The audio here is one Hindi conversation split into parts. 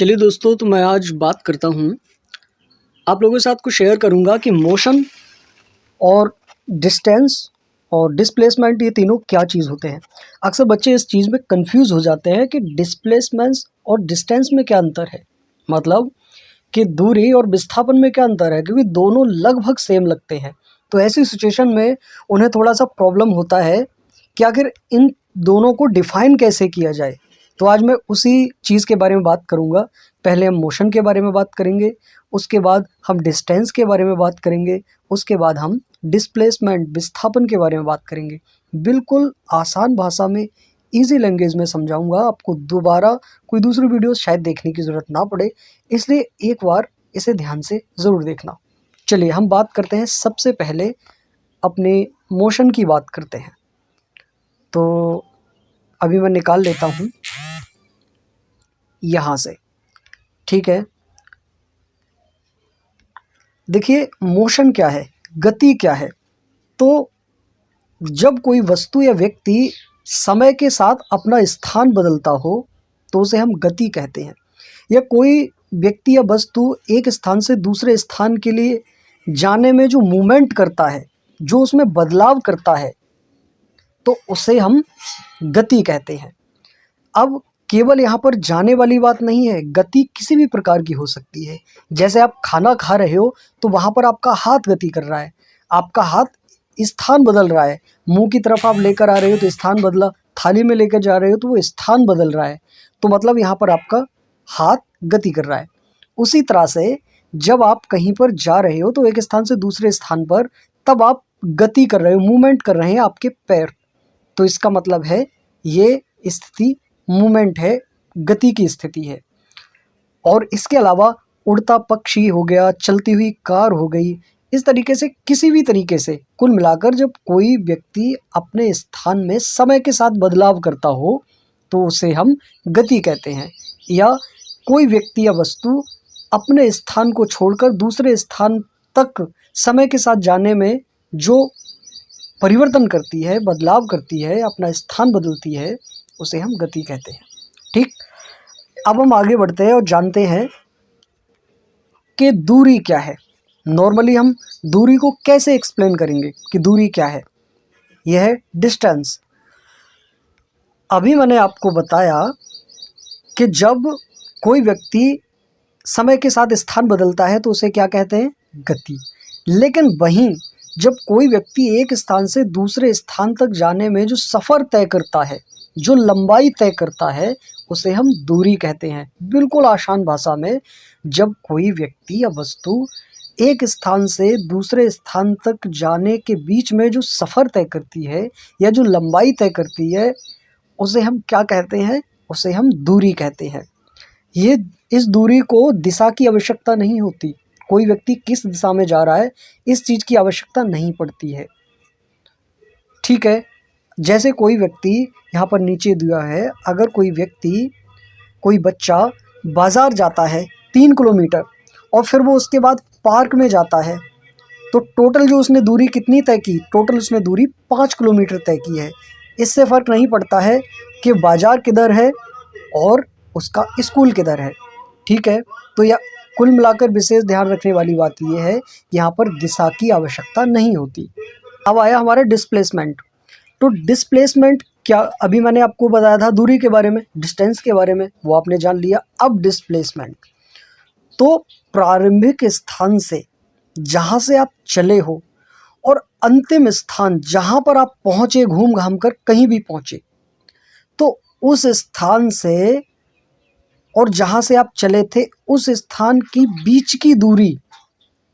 चलिए दोस्तों, तो मैं आज बात करता हूँ, आप लोगों के साथ कुछ शेयर करूँगा कि मोशन और डिस्टेंस और डिस्प्लेसमेंट ये तीनों क्या चीज़ होते हैं। अक्सर बच्चे इस चीज़ में कंफ्यूज हो जाते हैं कि डिस्प्लेसमेंट्स और डिस्टेंस में क्या अंतर है, मतलब कि दूरी और विस्थापन में क्या अंतर है, क्योंकि दोनों लगभग सेम लगते हैं। तो ऐसी सिचुएशन में उन्हें थोड़ा सा प्रॉब्लम होता है कि आखिर इन दोनों को डिफ़ाइन कैसे किया जाए। तो आज मैं उसी चीज़ के बारे में बात करूँगा। पहले हम मोशन के बारे में बात करेंगे, उसके बाद हम डिस्टेंस के बारे में बात करेंगे, उसके बाद हम डिस्प्लेसमेंट विस्थापन के बारे में बात करेंगे। बिल्कुल आसान भाषा में, ईज़ी लैंग्वेज में समझाऊँगा, आपको दोबारा कोई दूसरी वीडियो शायद देखने की ज़रूरत ना पड़े, इसलिए एक बार इसे ध्यान से ज़रूर देखना। चलिए हम बात करते हैं, सबसे पहले अपने मोशन की बात करते हैं। तो अभी मैं निकाल लेता हूँ यहाँ से, ठीक है। देखिए मोशन क्या है, गति क्या है। तो जब कोई वस्तु या व्यक्ति समय के साथ अपना स्थान बदलता हो तो उसे हम गति कहते हैं। या कोई व्यक्ति या वस्तु एक स्थान से दूसरे स्थान के लिए जाने में जो मूवमेंट करता है, जो उसमें बदलाव करता है, तो उसे हम गति कहते हैं। अब केवल यहाँ पर जाने वाली बात नहीं है, गति किसी भी प्रकार की हो सकती है। जैसे आप खाना खा रहे हो तो वहाँ पर आपका हाथ गति कर रहा है, आपका हाथ स्थान बदल रहा है। मुंह की तरफ आप लेकर आ रहे हो तो स्थान बदला, थाली में लेकर जा रहे हो तो वो स्थान बदल रहा है। तो मतलब यहाँ पर आपका हाथ गति कर रहा है। उसी तरह से जब आप कहीं पर जा रहे हो तो एक स्थान से दूसरे स्थान पर, तब आप गति कर रहे हो, मूवमेंट कर रहे हैं आपके पैर। तो इसका मतलब है ये स्थिति मूवमेंट है, गति की स्थिति है। और इसके अलावा उड़ता पक्षी हो गया, चलती हुई कार हो गई, इस तरीके से किसी भी तरीके से कुल मिलाकर जब कोई व्यक्ति अपने स्थान में समय के साथ बदलाव करता हो तो उसे हम गति कहते हैं। या कोई व्यक्ति या वस्तु अपने स्थान को छोड़कर दूसरे स्थान तक समय के साथ जाने में जो परिवर्तन करती है, बदलाव करती है, अपना स्थान बदलती है, उसे हम गति कहते हैं। ठीक, अब हम आगे बढ़ते हैं और जानते हैं कि दूरी क्या है। नॉर्मली हम दूरी को कैसे एक्सप्लेन करेंगे कि दूरी क्या है। यह है डिस्टेंस। अभी मैंने आपको बताया कि जब कोई व्यक्ति समय के साथ स्थान बदलता है तो उसे क्या कहते हैं, गति। लेकिन वहीं जब कोई व्यक्ति एक स्थान से दूसरे स्थान तक जाने में जो सफ़र तय करता है, जो लंबाई तय करता है, उसे हम दूरी कहते हैं। बिल्कुल आसान भाषा में, जब कोई व्यक्ति या वस्तु एक स्थान से दूसरे स्थान तक जाने के बीच में जो सफ़र तय करती है या जो लंबाई तय करती है, उसे हम क्या कहते हैं, उसे हम दूरी कहते हैं। ये इस दूरी को दिशा की आवश्यकता नहीं होती, कोई व्यक्ति किस दिशा में जा रहा है इस चीज़ की आवश्यकता नहीं पड़ती है, ठीक है। जैसे कोई व्यक्ति यहाँ पर नीचे दिया है, अगर कोई बच्चा बाज़ार जाता है 3 किलोमीटर और फिर वो उसके बाद पार्क में जाता है, तो टोटल जो उसने दूरी कितनी तय की, टोटल उसने दूरी 5 किलोमीटर तय की है। इससे फ़र्क नहीं पड़ता है कि बाज़ार किधर है और उसका स्कूल किधर है, ठीक है। तो यह कुल मिलाकर विशेष ध्यान रखने वाली बात यह है कि यहाँ पर दिशा की आवश्यकता नहीं होती। अब आया हमारा डिस्प्लेसमेंट। तो डिस्प्लेसमेंट क्या, अभी मैंने आपको बताया था दूरी के बारे में, डिस्टेंस के बारे में, वो आपने जान लिया। अब डिस्प्लेसमेंट, तो प्रारंभिक स्थान से जहाँ से आप चले हो और अंतिम स्थान जहाँ पर आप पहुँचे, घूम घाम कर कहीं भी पहुँचे, तो उस स्थान से और जहाँ से आप चले थे उस स्थान की बीच की दूरी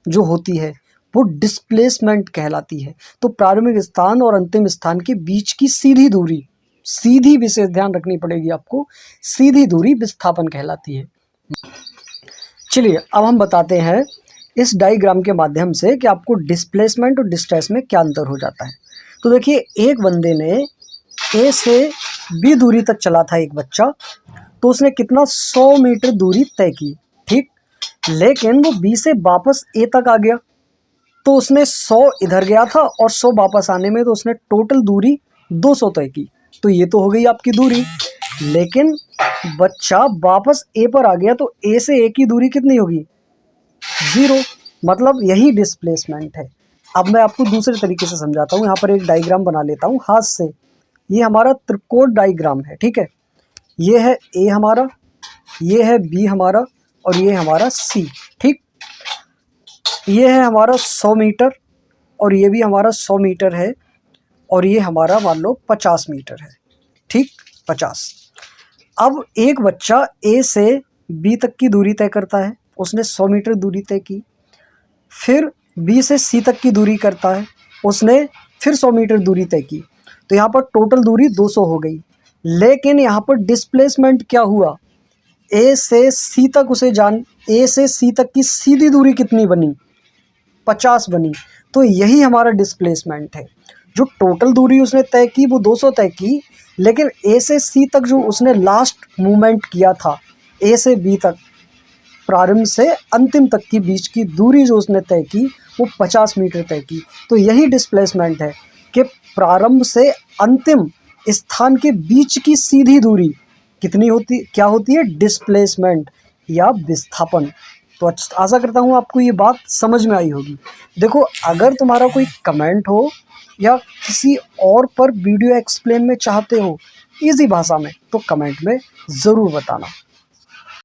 जो होती है वो डिस्प्लेसमेंट कहलाती है। तो प्रारंभिक स्थान और अंतिम स्थान के बीच की सीधी दूरी, सीधी विशेष ध्यान रखनी पड़ेगी आपको, सीधी दूरी विस्थापन कहलाती है। चलिए अब हम बताते हैं इस डायग्राम के माध्यम से कि आपको डिस्प्लेसमेंट और डिस्टेंस में क्या अंतर हो जाता है। तो देखिए, एक बंदे ने ए से बी दूरी तक चला था, एक बच्चा, तो उसने कितना 100 मीटर दूरी तय की, ठीक। लेकिन वो बी से वापस ए तक आ गया, तो उसने 100 इधर गया था और 100 वापस आने में, तो उसने टोटल दूरी 200 तय की। तो ये तो हो गई आपकी दूरी। लेकिन बच्चा वापस ए पर आ गया तो ए से ए की दूरी कितनी होगी? 0। मतलब यही डिस्प्लेसमेंट है। अब मैं आपको दूसरे तरीके से समझाता हूँ। यहाँ पर एक डायग्राम बना लेता हूँ हाथ से। ये हमारा त्रिकोण डायग्राम है, ठीक है। ये है ए हमारा, ये है बी हमारा और ये हमारा सी, ठीक। ये है हमारा 100 मीटर और ये भी हमारा 100 मीटर है और ये हमारा मान लो 50 मीटर है, ठीक, 50। अब एक बच्चा ए से बी तक की दूरी तय करता है, उसने 100 मीटर दूरी तय की। फिर बी से सी तक की दूरी करता है, उसने फिर 100 मीटर दूरी तय की। तो यहाँ पर टोटल दूरी 200 हो गई। लेकिन यहाँ पर डिस्प्लेसमेंट क्या हुआ? ए से सी तक की सीधी दूरी कितनी बनी? 50 बनी। तो यही हमारा डिस्प्लेसमेंट है। जो टोटल दूरी उसने तय की वो 200 तय की, लेकिन ए से सी तक जो उसने लास्ट मूवमेंट किया था, ए से बी तक, प्रारंभ से अंतिम तक की बीच की दूरी जो उसने तय की वो 50 मीटर तय की। तो यही डिस्प्लेसमेंट है कि प्रारंभ से अंतिम स्थान के बीच की सीधी दूरी कितनी होती, क्या होती है? डिस्प्लेसमेंट या विस्थापन। तो आशा करता हूँ आपको ये बात समझ में आई होगी। देखो, अगर तुम्हारा कोई कमेंट हो या किसी और पर वीडियो एक्सप्लेन में चाहते हो इजी भाषा में, तो कमेंट में ज़रूर बताना।